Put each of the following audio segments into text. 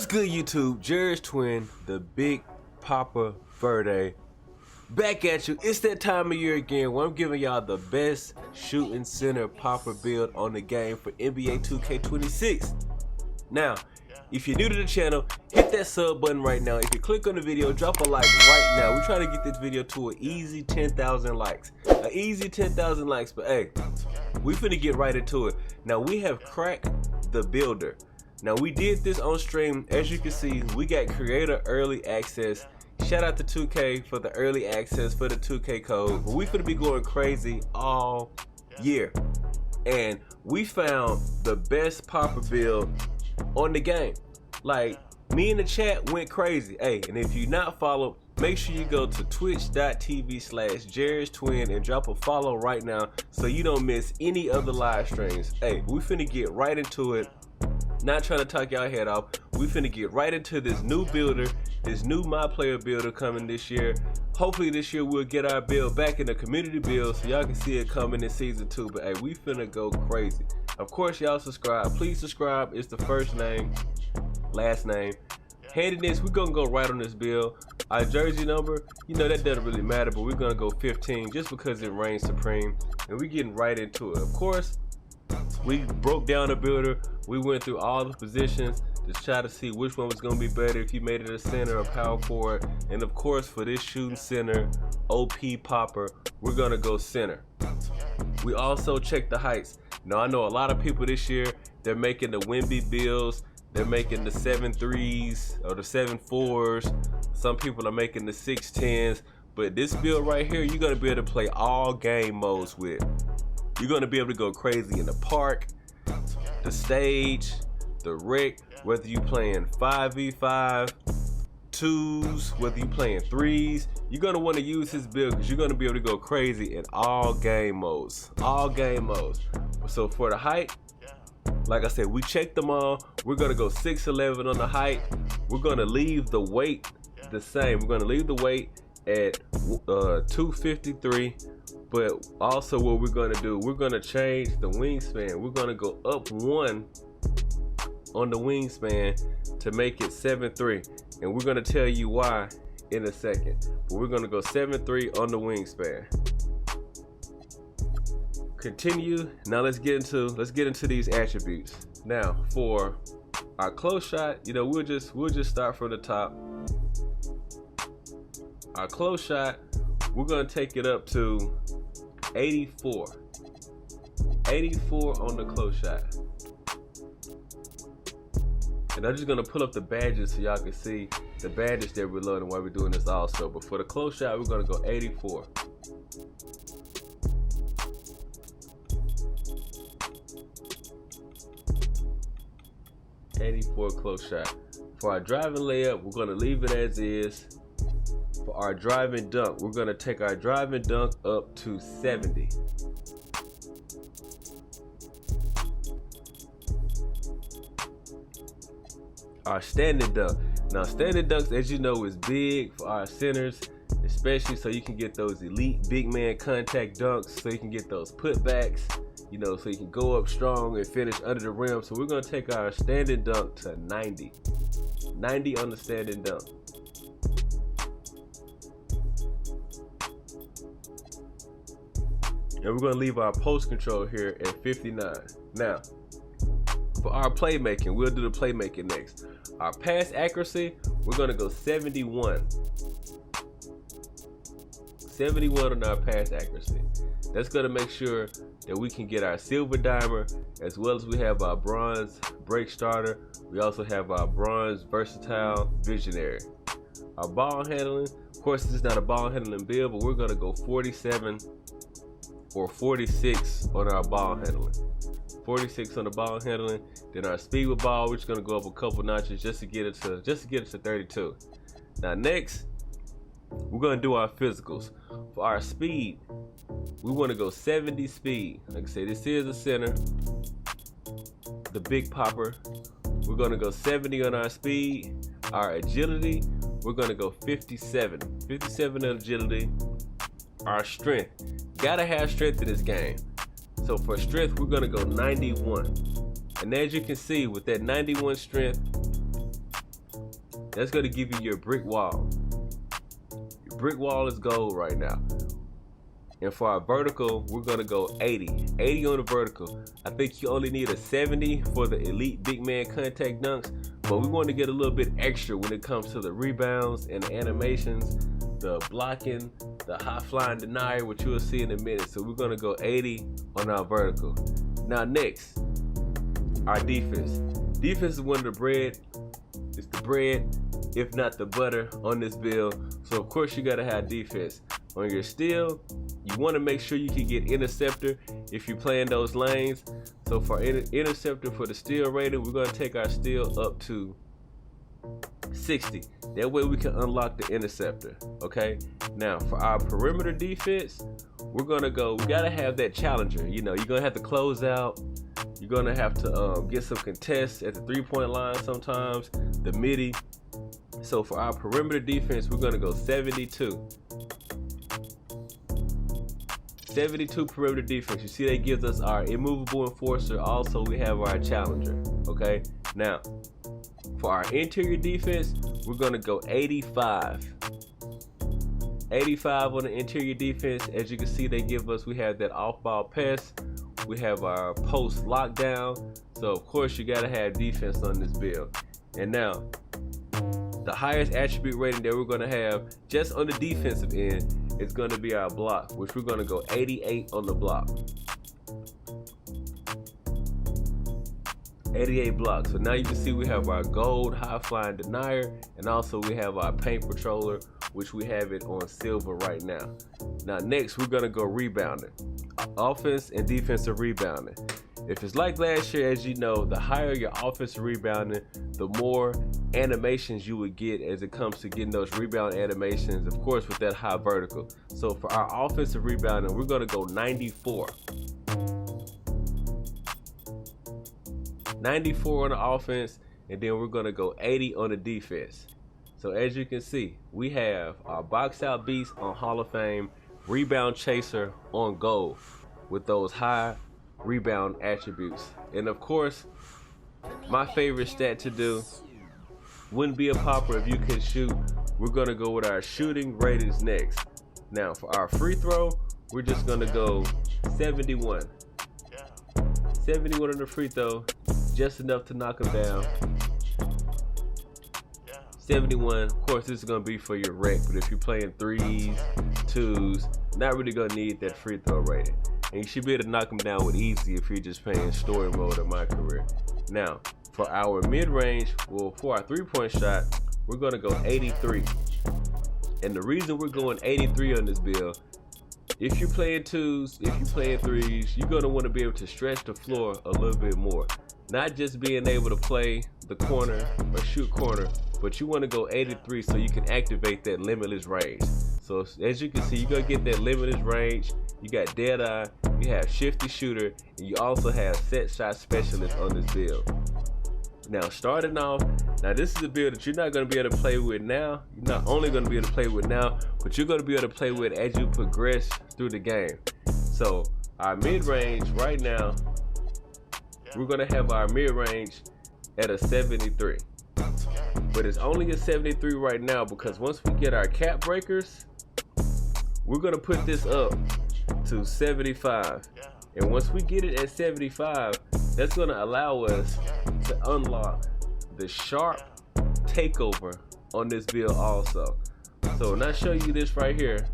What's good, YouTube? Jared's twin, the Big Papa Verde, back at you. It's that time of year again where I'm giving y'all the best shooting center popper build on the game for NBA 2K26. Now, if you're new to the channel, hit that sub button right now. If you click on the video, drop a like right now. We're trying to get this video to an easy 10,000 likes. An easy 10,000 likes, but hey, we finna get right into it. Now, we have cracked the builder. Now, we did this on stream. As you can see, we got creator early access. Shout out to 2K for the early access for the 2K code. But we finna be going crazy all year. And we found the best popper build on the game. Like, me in the chat went crazy. Hey, and if you not followed, make sure you go to twitch.tv/Jared'sTwin and drop a follow right now so you don't miss any other live streams. Hey, we finna get right into it. Not trying to talk y'all head off. We finna get right into this new builder, this new My Player builder coming this year. Hopefully this year we'll get our build back in the community build so y'all can see it coming in season 2. But hey, we finna go crazy. Of course, y'all subscribe. Please subscribe. It's the first name, last name. Heading this, we're gonna go right on this build. Our jersey number, you know, that doesn't really matter, but we're gonna go 15 just because it reigns supreme. And we're getting right into it. Of course, we broke down the builder. We went through all the positions to try to see which one was going to be better, if you made it a center or power forward. And of course, for this shooting center, OP popper, we're going to go center. We also checked the heights. Now, I know a lot of people this year, they're making the Wimby builds. They're making the 7'3s or the 7'4s. Some people are making the 6'10s. But this build right here, you're going to be able to play all game modes with. You're going to be able to go crazy in the park, the stage, the rec, whether you playing 5v5, 2s, whether you playing 3s. You're going to want to use this build because you're going to be able to go crazy in all game modes. All game modes. So for the height, like I said, we checked them all. We're going to go 6'11 on the height. We're going to leave the weight the same. We're going to leave the weight at 253. But also what we're going to do, we're going to change the wingspan. We're going to go up 1 on the wingspan to make it 7'3". And we're going to tell you why in a second. But we're going to go 7'3" on the wingspan. Continue. Now let's get into these attributes. Now for our close shot, you know, we'll just start from the top. Our close shot, we're going to take it up to 84. 84 on the close shot. And I'm just going to pull up the badges so y'all can see the badges that we're loading while we're doing this also. But for the close shot, we're going to go 84. Close shot. For our driving layup, we're going to leave it as is. For our driving dunk, we're going to take our driving dunk up to 70. Our standing dunk. Now, standing dunks, as you know, is big for our centers, especially so you can get those elite big man contact dunks, so you can get those putbacks, you know, so you can go up strong and finish under the rim. So we're going to take our standing dunk to 90. 90 on the standing dunk. And we're going to leave our post control here at 59. Now, for our playmaking, we'll do the playmaking next. Our pass accuracy, we're going to go 71. 71 on our pass accuracy. That's going to make sure that we can get our silver dimer, as well as we have our bronze break starter. We also have our bronze versatile visionary. Our ball handling, of course, this is not a ball handling build, but we're going to go 47 or 46 on our ball handling. 46 on the ball handling. Then our speed with ball, we're just gonna go up a couple notches just to get it to 32. Now next, we're gonna do our physicals. For our speed, we want to go 70 speed. Like I say, this is a center, the big popper. We're gonna go 70 on our speed. Our agility, we're gonna go 57. 57 on agility. Our strength, gotta have strength in this game. So for strength, we're gonna go 91. And as you can see, with that 91 strength, That's going to give you your brick wall. Your brick wall is gold right now. And for our vertical, we're going to go 80. 80 on the vertical. I think you only need a 70 for the elite big man contact dunks, but we want to get a little bit extra when it comes to the rebounds and the animations, the blocking, the high flying denier, which you will see in a minute. So we're going to go 80 on our vertical. Now next, our defense. Defense is one of the bread. It's the bread, if not the butter, on this build. So of course you got to have defense. On your steal, you want to make sure you can get interceptor if you're playing those lanes. So for interceptor for the steal rating, we're going to take our steal up to 60. That way we can unlock the interceptor. Okay. Now for our perimeter defense, we're going to go, we got to have that challenger. You know, you're going to have to close out. You're going to have to get some contests at the 3-point line sometimes, the midi. So for our perimeter defense, we're going to go 72. 72 perimeter defense. You see that gives us our immovable enforcer. Also, we have our challenger. Okay. Now, for our interior defense, we're going to go 85. 85 on the interior defense. As you can see, they give us, we have that off-ball pass. We have our post lockdown. So, of course, you got to have defense on this build. And now, the highest attribute rating that we're going to have just on the defensive end is going to be our block, which we're going to go 88 on the block. 88 blocks. So now you can see we have our gold high flying denier, and also we have our paint patroller, which we have it on silver right now. Now next we're going to go rebounding. Offense and defensive rebounding. If it's like last year, as you know, the higher your offensive rebounding, the more animations you would get as it comes to getting those rebound animations, of course, with that high vertical. So for our offensive rebounding, we're going to go 94. 94 on the offense, and then we're going to go 80 on the defense. So as you can see, we have our box out beast on Hall of Fame, rebound chaser on gold with those high rebound attributes. And of course, my favorite stat to do, wouldn't be a popper if you could shoot. We're going to go with our shooting ratings next. Now for our free throw, we're just going to go 71. 71 on the free throw, just enough to knock them down. 71, of course this is going to be for your rec, but if you're playing 3s, 2s, not really going to need that free throw rating. And you should be able to knock them down with easy if you're just playing story mode in my career. Now, for our mid-range, well, for our 3-point shot, we're going to go 83. And the reason we're going 83 on this build, if you're playing 2s, if you're playing 3s, you're going to want to be able to stretch the floor a little bit more. Not just being able to play the corner or shoot corner, but you want to go 83 so you can activate that limitless range. So as you can see, you're going to get that limitless range. You got dead eye, you have shifty shooter, and you also have set shot specialist on this build. Now starting off, now this is a build that you're not going to be able to play with now. You're not only going to be able to play with now, but you're going to be able to play with as you progress through the game. So our mid-range right now, we're going to have our mid-range at a 73. But it's only a 73 right now because once we get our cap breakers, we're going to put this up to 75. And once we get it at 75, that's going to allow us to unlock the sharp takeover on this build also. So when I show you this right here,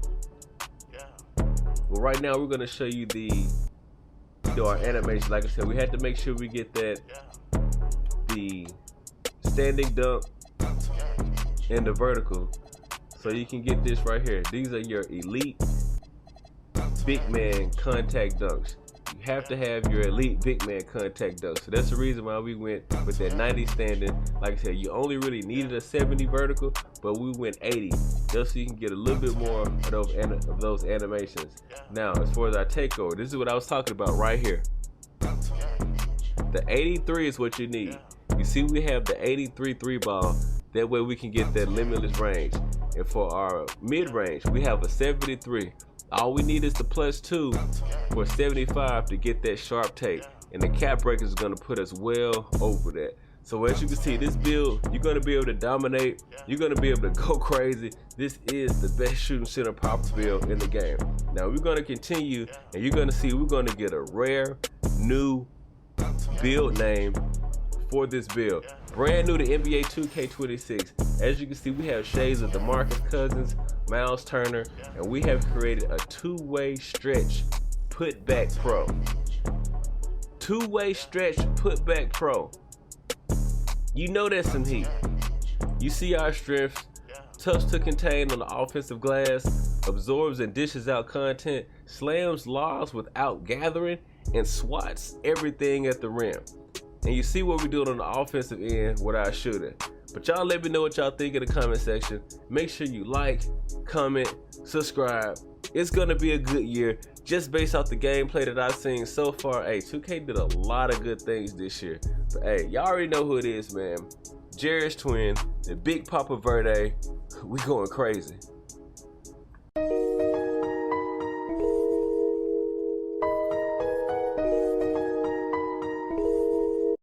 well, right now we're going to show you our animation. Like I said, we had to make sure we get the standing dunk and the vertical, so you can get this right here. These are your elite big man contact dunks. You have to have your elite big man contact dunks. So that's the reason why we went with that 90 standing. Like I said, you only really needed a 70 vertical, but we went 80 just so you can get a little bit more of those animations. Now, as far as our takeover, this is what I was talking about right here. The 83 is what you need. You see, we have the 83 3-ball. That way we can get that limitless range. And for our mid-range, we have a 73. All we need is the +2 for 75 to get that sharp take. And the cap breaker is going to put us well over that. So as you can see, this build, you're going to be able to dominate. You're going to be able to go crazy. This is the best shooting center pops build in the game. Now we're going to continue, and you're going to see we're going to get a rare new build name for this build. Brand new to NBA 2K26. As you can see, we have shades of DeMarcus Cousins, Miles Turner, and we have created a two-way stretch Putback Pro. Two-way stretch Putback Pro. You know that's some heat. You see our strengths. Tough to contain on the offensive glass, absorbs and dishes out content, slams lobs without gathering, and swats everything at the rim. And you see what we're doing on the offensive end with our shooting. But y'all let me know what y'all think in the comment section. Make sure you like, comment, subscribe. It's gonna be a good year just based off the gameplay that I've seen so far. Hey, 2K did a lot of good things this year. But hey, y'all already know who it is, man. Jared's twin, the Big Papa Verde. We going crazy.